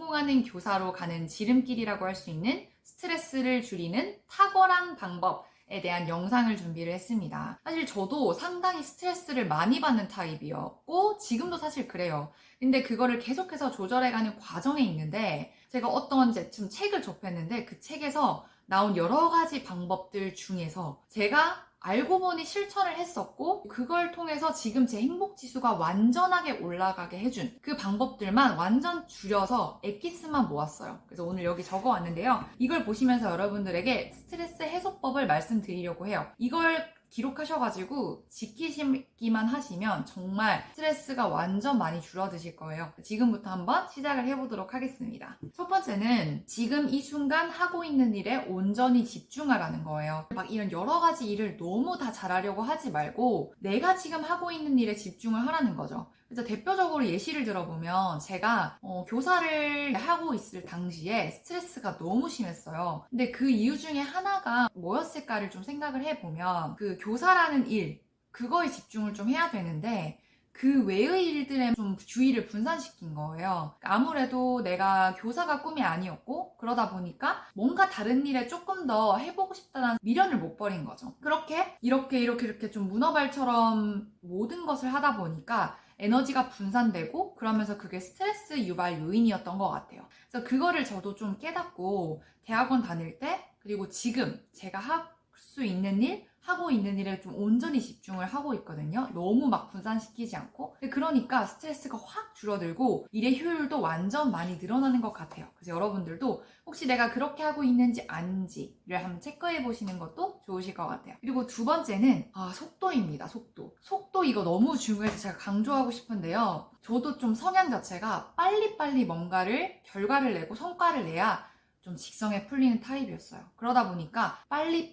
성공하는 교사로 가는 지름길이라고 할 수 있는 스트레스를 줄이는 탁월한 방법에 대한 영상을 준비를 했습니다. 사실 저도 상당히 스트레스를 많이 받는 타입이었고 지금도 사실 그래요. 근데 그거를 계속해서 조절해가는 과정에 있는데 제가 어떤 좀 책을 접했는데 그 책에서 나온 여러 가지 방법들 중에서 제가 알고 보니 실천을 했었고 그걸 통해서 지금 제 행복 지수가 완전하게 올라가게 해준 그 방법들만 완전 줄여서 엑기스만 모았어요. 그래서 오늘 여기 적어왔는데요. 이걸 보시면서 여러분들에게 스트레스 해소법을 말씀드리려고 해요. 이걸 기록하셔가지고 지키시기만 하시면 정말 스트레스가 완전 많이 줄어드실 거예요. 지금부터 한번 시작을 해보도록 하겠습니다. 첫 번째는 지금 이 순간 하고 있는 일에 온전히 집중하라는 거예요. 막 이런 여러 가지 일을 너무 다 잘하려고 하지 말고 내가 지금 하고 있는 일에 집중을 하라는 거죠. 그래서 대표적으로 예시를 들어보면 제가 교사를 하고 있을 당시에 스트레스가 너무 심했어요. 근데 그 이유 중에 하나가 뭐였을까를 좀 생각을 해보면 그 교사라는 일, 그거에 집중을 좀 해야 되는데 그 외의 일들에 좀 주의를 분산시킨 거예요. 아무래도 내가 교사가 꿈이 아니었고 그러다 보니까 뭔가 다른 일에 조금 더 해보고 싶다는 미련을 못 버린 거죠. 그렇게 이렇게 좀 문어발처럼 모든 것을 하다 보니까 에너지가 분산되고 그러면서 그게 스트레스 유발 요인이었던 것 같아요. 그래서 그거를 저도 좀 깨닫고 대학원 다닐 때 그리고 지금 제가 할 수 있는 일, 하고 있는 일에 좀 온전히 집중을 하고 있거든요. 너무 막 분산시키지 않고. 그러니까 스트레스가 확 줄어들고 일의 효율도 완전 많이 늘어나는 것 같아요. 그래서 여러분들도 혹시 내가 그렇게 하고 있는지 아닌지를 한번 체크해 보시는 것도 좋으실 것 같아요. 그리고 두 번째는 속도입니다. 속도 이거 너무 중요해서 제가 강조하고 싶은데요. 저도 좀 성향 자체가 빨리빨리 뭔가를 결과를 내고 성과를 내야 좀 직성에 풀리는 타입이었어요. 그러다 보니까 빨리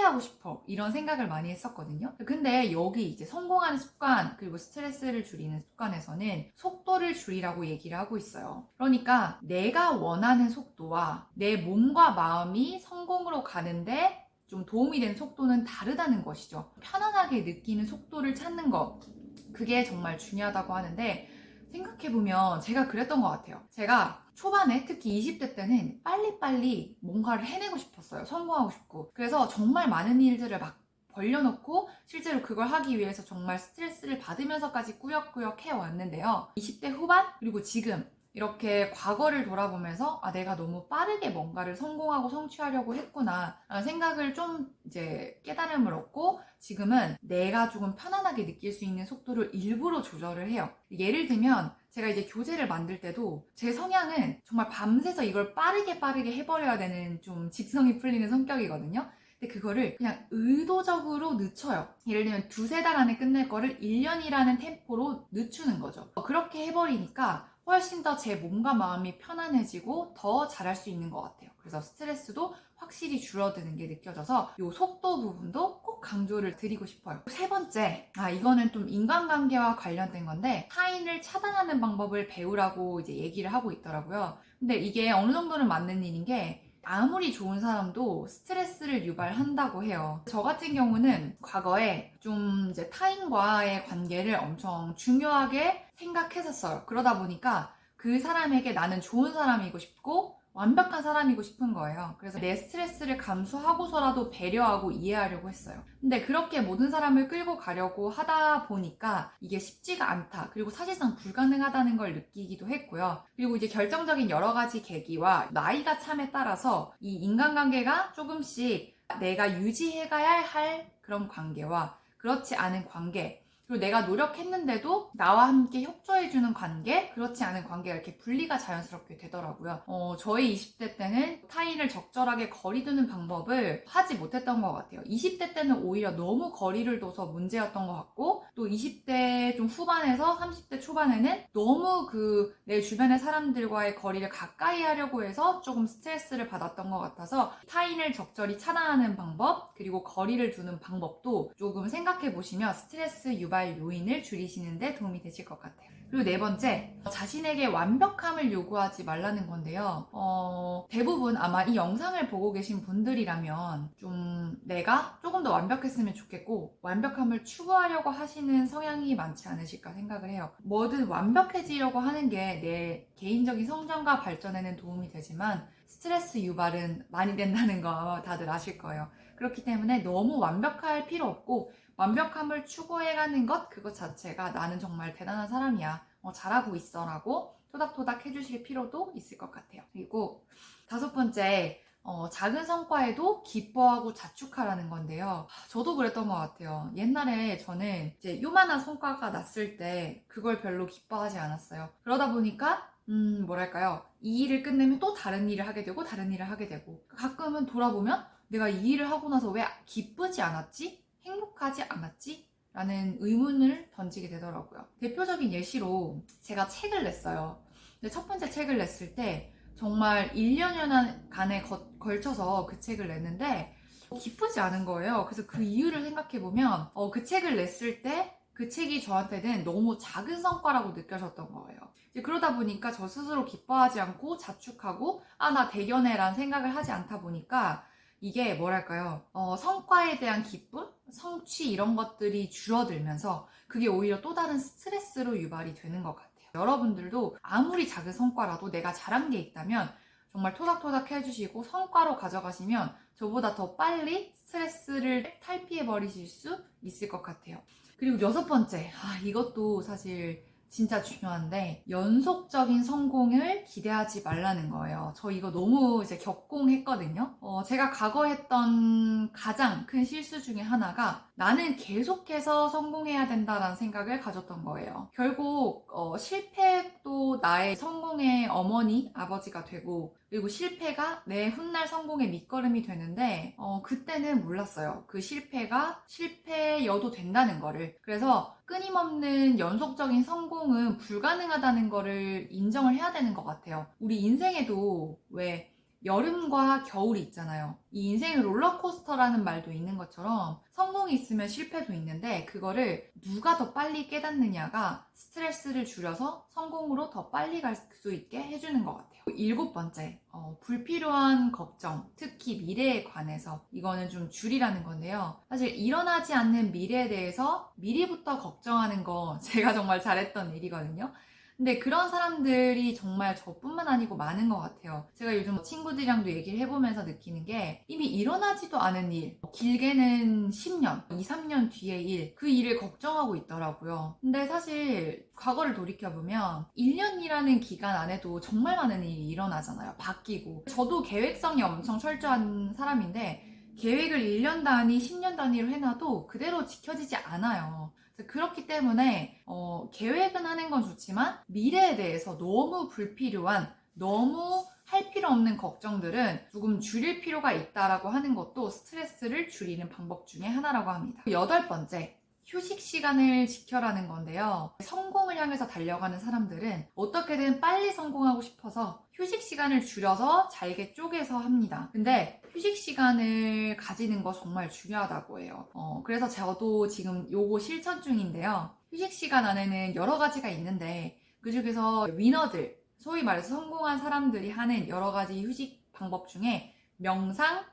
하고 싶어 이런 생각을 많이 했었거든요. 근데 여기 이제 성공하는 습관 그리고 스트레스를 줄이는 습관에서는 속도를 줄이라고 얘기를 하고 있어요. 그러니까 내가 원하는 속도와 내 몸과 마음이 성공으로 가는데 좀 도움이 되는 속도는 다르다는 것이죠. 편안하게 느끼는 속도를 찾는 것, 그게 정말 중요하다고 하는데 생각해보면 제가 그랬던 것 같아요. 제가 초반에 특히 20대 때는 빨리빨리 뭔가를 해내고 싶었어요. 성공하고 싶고. 그래서 정말 많은 일들을 막 벌려놓고 실제로 그걸 하기 위해서 정말 스트레스를 받으면서까지 꾸역꾸역 해왔는데요. 20대 후반 그리고 지금 이렇게 과거를 돌아보면서 내가 너무 빠르게 뭔가를 성공하고 성취하려고 했구나 라는 생각을 좀 이제 깨달음을 얻고 지금은 내가 조금 편안하게 느낄 수 있는 속도를 일부러 조절을 해요. 예를 들면 제가 이제 교재를 만들 때도 제 성향은 정말 밤새서 이걸 빠르게 해버려야 되는 좀 직성이 풀리는 성격이거든요. 근데 그거를 그냥 의도적으로 늦춰요. 예를 들면 두세 달 안에 끝낼 거를 1년이라는 템포로 늦추는 거죠. 그렇게 해버리니까 훨씬 더 제 몸과 마음이 편안해지고 더 잘할 수 있는 것 같아요. 그래서 스트레스도 확실히 줄어드는 게 느껴져서 이 속도 부분도 꼭 강조를 드리고 싶어요. 세 번째, 이거는 좀 인간관계와 관련된 건데 타인을 차단하는 방법을 배우라고 이제 얘기를 하고 있더라고요. 근데 이게 어느 정도는 맞는 일인 게 아무리 좋은 사람도 스트레스를 유발한다고 해요. 저 같은 경우는 과거에 좀 이제 타인과의 관계를 엄청 중요하게 생각했었어요. 그러다 보니까 그 사람에게 나는 좋은 사람이고 싶고 완벽한 사람이고 싶은 거예요. 그래서 내 스트레스를 감수하고서라도 배려하고 이해하려고 했어요. 근데 그렇게 모든 사람을 끌고 가려고 하다 보니까 이게 쉽지가 않다. 그리고 사실상 불가능하다는 걸 느끼기도 했고요. 그리고 이제 결정적인 여러 가지 계기와 나이가 참에 따라서 이 인간관계가 조금씩 내가 유지해가야 할 그런 관계와 그렇지 않은 관계, 그리고 내가 노력했는데도 나와 함께 협조해주는 관계, 그렇지 않은 관계가 이렇게 분리가 자연스럽게 되더라고요. 저희 20대 때는 타인을 적절하게 거리두는 방법을 하지 못했던 것 같아요. 20대 때는 오히려 너무 거리를 둬서 문제였던 것 같고, 또 20대 좀 후반에서 30대 초반에는 너무 내 주변의 사람들과의 거리를 가까이 하려고 해서 조금 스트레스를 받았던 것 같아서 타인을 적절히 차단하는 방법, 그리고 거리를 두는 방법도 조금 생각해 보시면 스트레스 유발 요인을 줄이시는 데 도움이 되실 것 같아요. 그리고 네 번째, 자신에게 완벽함을 요구하지 말라는 건데요. 대부분 아마 이 영상을 보고 계신 분들이라면 좀 내가 조금 더 완벽했으면 좋겠고 완벽함을 추구하려고 하시는 성향이 많지 않으실까 생각을 해요. 뭐든 완벽해지려고 하는 게 내 개인적인 성장과 발전에는 도움이 되지만 스트레스 유발은 많이 된다는 거 다들 아실 거예요. 그렇기 때문에 너무 완벽할 필요 없고 완벽함을 추구해가는 것 그것 자체가 나는 정말 대단한 사람이야. 잘하고 있어 라고 토닥토닥 해주실 필요도 있을 것 같아요. 그리고 다섯 번째, 작은 성과에도 기뻐하고 자축하라는 건데요. 저도 그랬던 것 같아요. 옛날에 저는 이제 요만한 성과가 났을 때 그걸 별로 기뻐하지 않았어요. 그러다 보니까 뭐랄까요. 이 일을 끝내면 또 다른 일을 하게 되고 다른 일을 하게 되고 가끔은 돌아보면 내가 이 일을 하고 나서 왜 기쁘지 않았지? 행복하지 않았지? 라는 의문을 던지게 되더라고요. 대표적인 예시로 제가 책을 냈어요. 근데 첫 번째 책을 냈을 때 정말 1년여간에 걸쳐서 그 책을 냈는데 기쁘지 않은 거예요. 그래서 그 이유를 생각해보면 그 책을 냈을 때 그 책이 저한테는 너무 작은 성과라고 느껴졌던 거예요. 이제 그러다 보니까 저 스스로 기뻐하지 않고 자축하고 나 대견해 라는 생각을 하지 않다 보니까 이게 뭐랄까요? 성과에 대한 기쁨, 성취 이런 것들이 줄어들면서 그게 오히려 또 다른 스트레스로 유발이 되는 것 같아요. 여러분들도 아무리 작은 성과라도 내가 잘한 게 있다면 정말 토닥토닥 해주시고 성과로 가져가시면 저보다 더 빨리 스트레스를 탈피해 버리실 수 있을 것 같아요. 그리고 여섯 번째, 이것도 사실 진짜 중요한데 연속적인 성공을 기대하지 말라는 거예요. 저 이거 너무 이제 격공했거든요. 제가 과거 했던 가장 큰 실수 중에 하나가 나는 계속해서 성공해야 된다라는 생각을 가졌던 거예요. 결국 실패도 나의 성공의 어머니, 아버지가 되고 그리고 실패가 내 훗날 성공의 밑거름이 되는데 그때는 몰랐어요. 그 실패가 실패여도 된다는 거를. 그래서 끊임없는 연속적인 성공은 불가능하다는 거를 인정을 해야 되는 것 같아요. 우리 인생에도 왜 여름과 겨울이 있잖아요. 이 인생은 롤러코스터라는 말도 있는 것처럼 성공이 있으면 실패도 있는데 그거를 누가 더 빨리 깨닫느냐가 스트레스를 줄여서 성공으로 더 빨리 갈 수 있게 해주는 것 같아요. 일곱 번째, 불필요한 걱정, 특히 미래에 관해서 이거는 좀 줄이라는 건데요. 사실 일어나지 않는 미래에 대해서 미리부터 걱정하는 거 제가 정말 잘했던 일이거든요. 근데 그런 사람들이 정말 저뿐만 아니고 많은 것 같아요. 제가 요즘 친구들이랑도 얘기를 해보면서 느끼는 게 이미 일어나지도 않은 일, 길게는 10년, 2, 3년 뒤의 일, 그 일을 걱정하고 있더라고요. 근데 사실 과거를 돌이켜보면 1년이라는 기간 안에도 정말 많은 일이 일어나잖아요. 바뀌고. 저도 계획성이 엄청 철저한 사람인데 계획을 1년 단위, 10년 단위로 해놔도 그대로 지켜지지 않아요. 그렇기 때문에 계획은 하는 건 좋지만 미래에 대해서 너무 불필요한 너무 할 필요 없는 걱정들은 조금 줄일 필요가 있다라고 하는 것도 스트레스를 줄이는 방법 중에 하나라고 합니다. 여덟 번째, 휴식 시간을 지켜라는 건데요. 성공을 향해서 달려가는 사람들은 어떻게든 빨리 성공하고 싶어서 휴식 시간을 줄여서 잘게 쪼개서 합니다. 근데 휴식 시간을 가지는 거 정말 중요하다고 해요. 그래서 저도 지금 요거 실천 중인데요. 휴식 시간 안에는 여러 가지가 있는데 그 중에서 위너들, 소위 말해서 성공한 사람들이 하는 여러 가지 휴식 방법 중에 명상,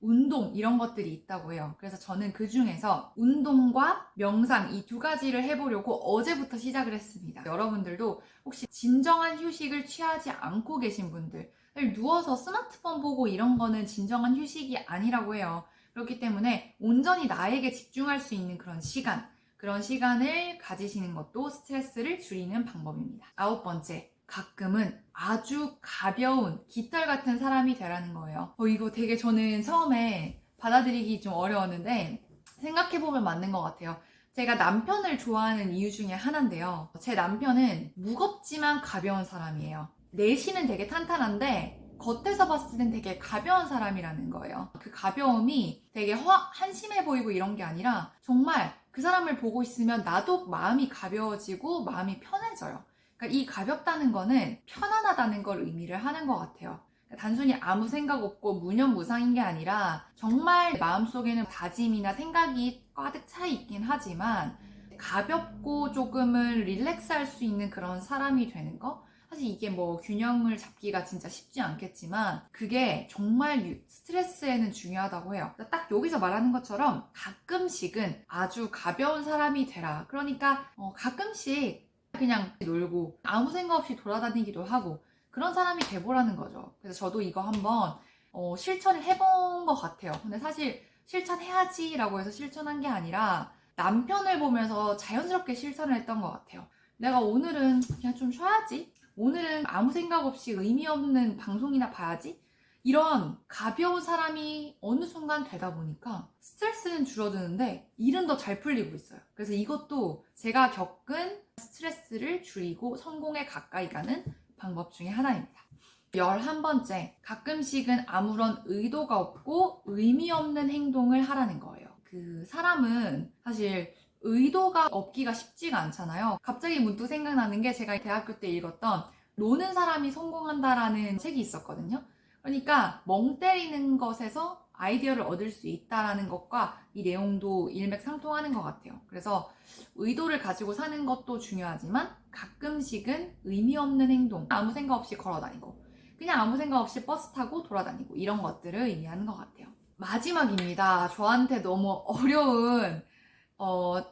운동 이런 것들이 있다고 해요. 그래서 저는 그 중에서 운동과 명상 이 두 가지를 해보려고 어제부터 시작을 했습니다. 여러분들도 혹시 진정한 휴식을 취하지 않고 계신 분들, 누워서 스마트폰 보고 이런 거는 진정한 휴식이 아니라고 해요. 그렇기 때문에 온전히 나에게 집중할 수 있는 그런 시간을 가지시는 것도 스트레스를 줄이는 방법입니다. 아홉 번째, 가끔은 아주 가벼운 깃털 같은 사람이 되라는 거예요. 이거 되게 저는 처음에 받아들이기 좀 어려웠는데 생각해보면 맞는 것 같아요. 제가 남편을 좋아하는 이유 중에 하나인데요. 제 남편은 무겁지만 가벼운 사람이에요. 내신은 되게 탄탄한데 겉에서 봤을 땐 되게 가벼운 사람이라는 거예요. 그 가벼움이 되게 한심해 보이고 이런 게 아니라 정말 그 사람을 보고 있으면 나도 마음이 가벼워지고 마음이 편해져요. 그러니까 이 가볍다는 거는 편안하다는 걸 의미를 하는 것 같아요. 그러니까 단순히 아무 생각 없고 무념무상인 게 아니라 정말 마음속에는 다짐이나 생각이 가득 차 있긴 하지만 가볍고 조금은 릴렉스 할 수 있는 그런 사람이 되는 거? 사실 이게 뭐 균형을 잡기가 진짜 쉽지 않겠지만 그게 정말 스트레스에는 중요하다고 해요. 딱 여기서 말하는 것처럼 가끔씩은 아주 가벼운 사람이 되라. 그러니까 가끔씩 그냥 놀고 아무 생각 없이 돌아다니기도 하고 그런 사람이 돼보라는 거죠. 그래서 저도 이거 한번 실천을 해본 것 같아요. 근데 사실 실천해야지 라고 해서 실천한 게 아니라 남편을 보면서 자연스럽게 실천을 했던 것 같아요. 내가 오늘은 그냥 좀 쉬어야지. 오늘은 아무 생각 없이 의미 없는 방송이나 봐야지. 이런 가벼운 사람이 어느 순간 되다 보니까 스트레스는 줄어드는데 일은 더 잘 풀리고 있어요. 그래서 이것도 제가 겪은 스트레스를 줄이고 성공에 가까이 가는 방법 중에 하나입니다. 11번째, 가끔씩은 아무런 의도가 없고 의미 없는 행동을 하라는 거예요. 그 사람은 사실 의도가 없기가 쉽지가 않잖아요. 갑자기 문득 생각나는 게 제가 대학교 때 읽었던 노는 사람이 성공한다라는 책이 있었거든요. 그러니까 멍 때리는 것에서 아이디어를 얻을 수 있다라는 것과 이 내용도 일맥상통하는 것 같아요. 그래서 의도를 가지고 사는 것도 중요하지만 가끔씩은 의미 없는 행동, 아무 생각 없이 걸어다니고 그냥 아무 생각 없이 버스 타고 돌아다니고 이런 것들을 의미하는 것 같아요. 마지막입니다. 저한테 너무 어려운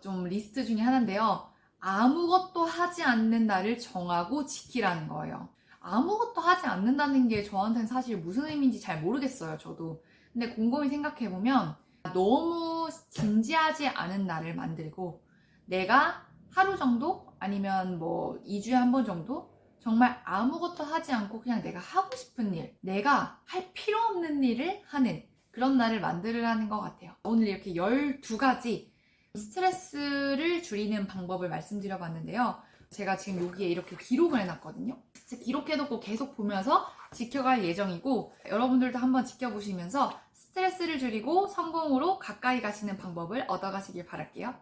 좀 리스트 중에 하나인데요. 아무것도 하지 않는 날을 정하고 지키라는 거예요. 아무것도 하지 않는다는 게 저한테는 사실 무슨 의미인지 잘 모르겠어요, 저도. 근데 곰곰이 생각해보면 너무 진지하지 않은 날을 만들고 내가 하루 정도 아니면 뭐 2주에 한 번 정도 정말 아무것도 하지 않고 그냥 내가 하고 싶은 일, 내가 할 필요 없는 일을 하는 그런 날을 만들으라는 것 같아요. 오늘 이렇게 12가지 스트레스를 줄이는 방법을 말씀드려 봤는데요. 제가 지금 여기에 이렇게 기록을 해놨거든요. 기록해놓고 계속 보면서 지켜갈 예정이고 여러분들도 한번 지켜보시면서 스트레스를 줄이고 성공으로 가까이 가시는 방법을 얻어가시길 바랄게요.